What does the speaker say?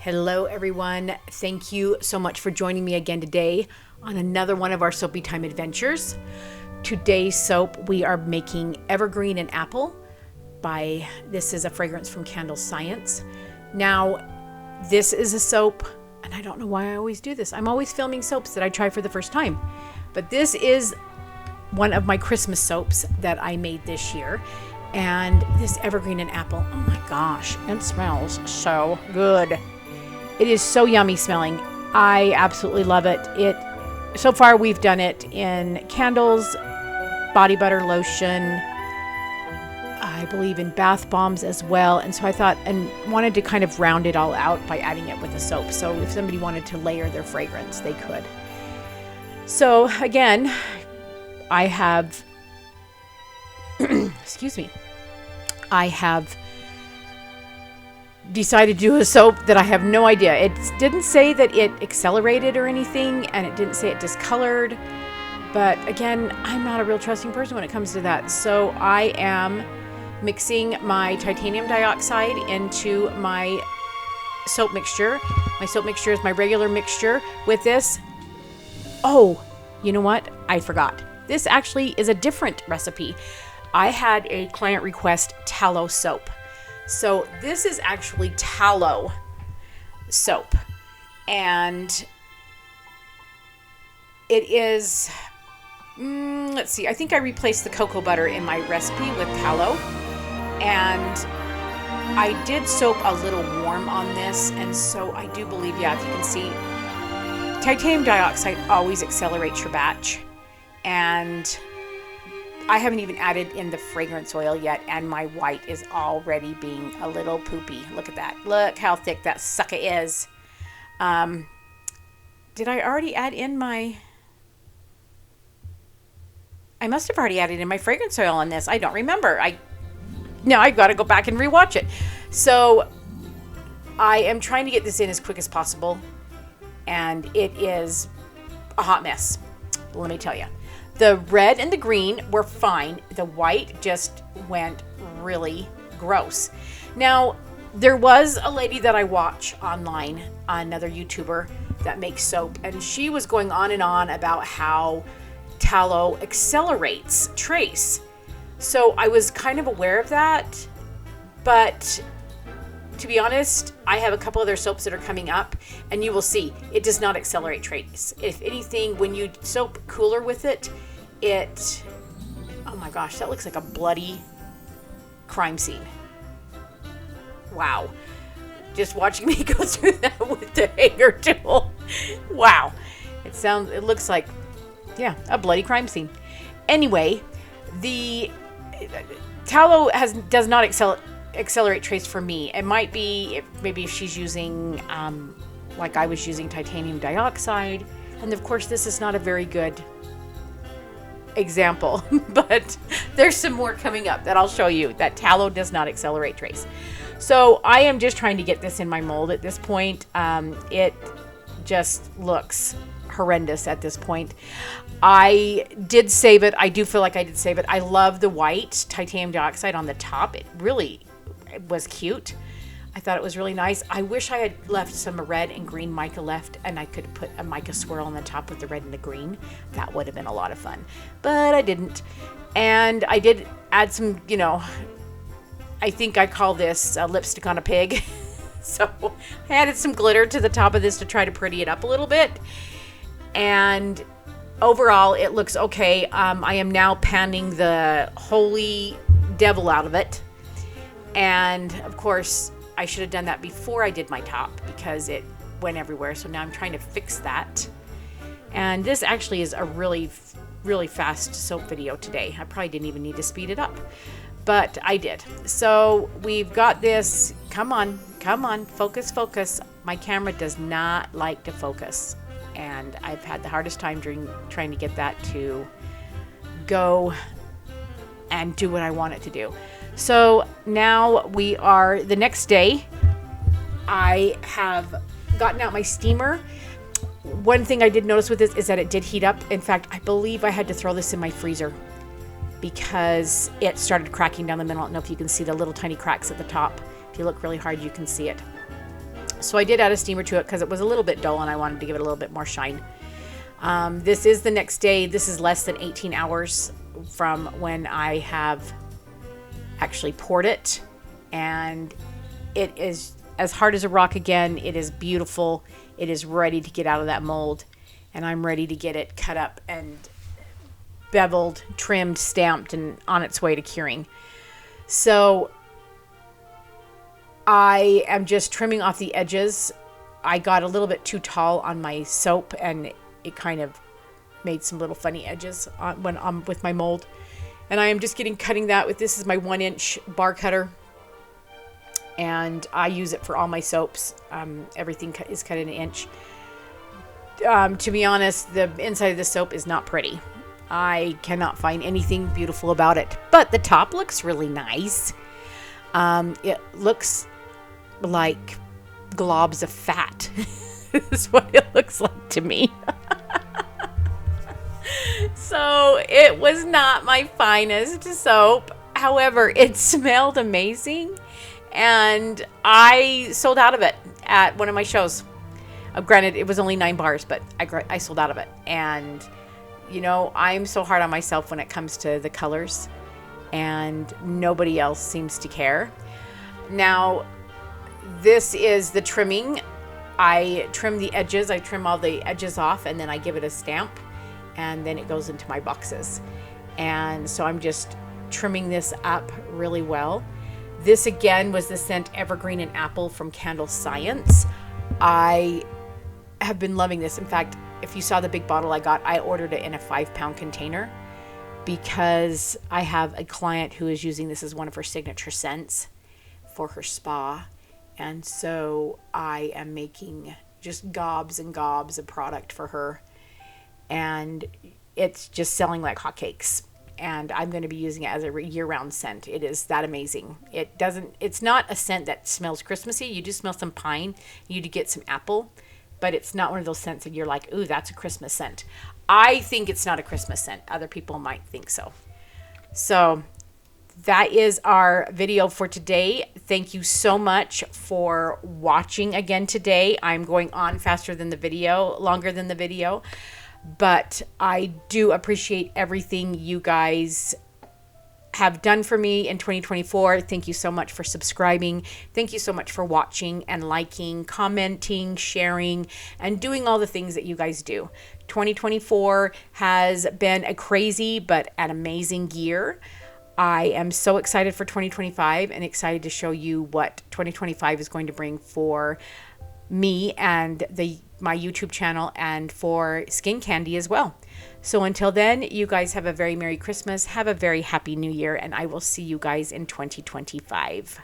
Hello everyone. Thank you so much for joining me again today on another one of our Soapy Time adventures. Today's soap we are making Evergreen and Apple this is a fragrance from Candle Science. Now this is a soap, and I don't know why I always do this. I'm always filming soaps that I try for the first time. But this is one of my Christmas soaps that I made this year. And this Evergreen and Apple, oh my gosh, it smells so good. It is so yummy smelling. I absolutely love it. So far we've done it in candles, body butter, lotion, I believe in bath bombs as well. And so I thought and wanted to kind of round it all out by adding it with a soap. So if somebody wanted to layer their fragrance, they could. So again, I have, excuse me, I have decided to do a soap that I have no idea. It didn't say that it accelerated or anything, and it didn't say it discolored. But again, I'm not a real trusting person when it comes to that. So I am mixing my titanium dioxide into my soap mixture. My soap mixture is my regular mixture with this. Oh, you know what? I forgot. This actually is a different recipe. I had a client request tallow soap. So this is actually tallow soap, and it is, let's see, I think I replaced the cocoa butter in my recipe with tallow, and I did soap a little warm on this, and so I do believe, yeah, if you can see, titanium dioxide always accelerates your batch, and I haven't even added in the fragrance oil yet, and my white is already being a little poopy. Look at that. Look how thick that sucker is. Did I already add in I must have already added in my fragrance oil on this. I don't remember. Now I've got to go back and rewatch it. So I am trying to get this in as quick as possible, and it is a hot mess. Let me tell you. The red and the green were fine. The white just went really gross. Now, there was a lady that I watch online, another YouTuber that makes soap, and she was going on and on about how tallow accelerates trace. So I was kind of aware of that, but to be honest, I have a couple other soaps that are coming up, and you will see it does not accelerate trace. If anything, when you soap cooler with it, oh my gosh, that looks like a bloody crime scene. Wow. Just watching me go through that with the hanger tool. Wow. It looks like, yeah, a bloody crime scene. Anyway, the tallow does not accelerate trace for me. It might be maybe if she's using, like I was using titanium dioxide. And of course, this is not a very good example, but there's some more coming up that I'll show you that tallow does not accelerate trace. So I am just trying to get this in my mold at this point. It just looks horrendous at this point. I did save it. I do feel like I did save it. I love the white titanium dioxide on the top. It was cute. I thought it was really nice. I wish I had left some red and green mica left, and I could put a mica swirl on the top with the red and the green. That would have been a lot of fun, but I didn't. And I did add some, I think I call this lipstick on a pig. So I added some glitter to the top of this to try to pretty it up a little bit. And overall, it looks okay. I am now panning the holy devil out of it. And of course, I should have done that before I did my top because it went everywhere. So now I'm trying to fix that. And this actually is a really, really fast soap video today. I probably didn't even need to speed it up, but I did. So we've got this. Come on, focus. My camera does not like to focus. And I've had the hardest time trying to get that to go and do what I want it to do. So now the next day, I have gotten out my steamer. One thing I did notice with this is that it did heat up. In fact, I believe I had to throw this in my freezer because it started cracking down the middle. I don't know if you can see the little tiny cracks at the top. If you look really hard, you can see it. So I did add a steamer to it because it was a little bit dull and I wanted to give it a little bit more shine. This is the next day. This is less than 18 hours from when I have actually poured it, and it is as hard as a rock again. It is beautiful. It is ready to get out of that mold, and I'm ready to get it cut up and beveled, trimmed, stamped, and on its way to curing. So I am just trimming off the edges. I got a little bit too tall on my soap, and it kind of made some little funny edges when I'm with my mold. And I am just cutting that with, this is my 1-inch bar cutter, and I use it for all my soaps. Everything is cut in 1 inch. To be honest, the inside of the soap is not pretty. I cannot find anything beautiful about it, but the top looks really nice. It looks like globs of fat. Is what it looks like to me. So it was not my finest soap. However, it smelled amazing, and I sold out of it at one of my shows. Granted, it was only 9 bars, but I sold out of it. And you know, I'm so hard on myself when it comes to the colors, and nobody else seems to care. Now, this is the trimming. I trim the edges. I trim all the edges off, and then I give it a stamp, and then it goes into my boxes. And so I'm just trimming this up really well. This again was the scent Evergreen and Apple from Candle Science. I have been loving this. In fact, if you saw the big bottle I got, I ordered it in a 5-pound container because I have a client who is using this as one of her signature scents for her spa. And so I am making just gobs and gobs of product for her. And it's just selling like hotcakes. And I'm going to be using it as a year-round scent. It is that amazing. It's not a scent that smells Christmassy. You just smell some pine. You do get some apple. But it's not one of those scents that you're like, ooh, that's a Christmas scent. I think it's not a Christmas scent. Other people might think so. So that is our video for today. Thank you so much for watching again today. I'm going on faster than the video, longer than the video. But I do appreciate everything you guys have done for me in 2024. Thank you so much for subscribing. Thank you so much for watching and liking, commenting, sharing, and doing all the things that you guys do. 2024 has been a crazy but an amazing year. I am so excited for 2025 and excited to show you what 2025 is going to bring for me and my YouTube channel, and for Skin Candy as well. So until then, you guys have a very Merry Christmas, have a very Happy New Year, and I will see you guys in 2025.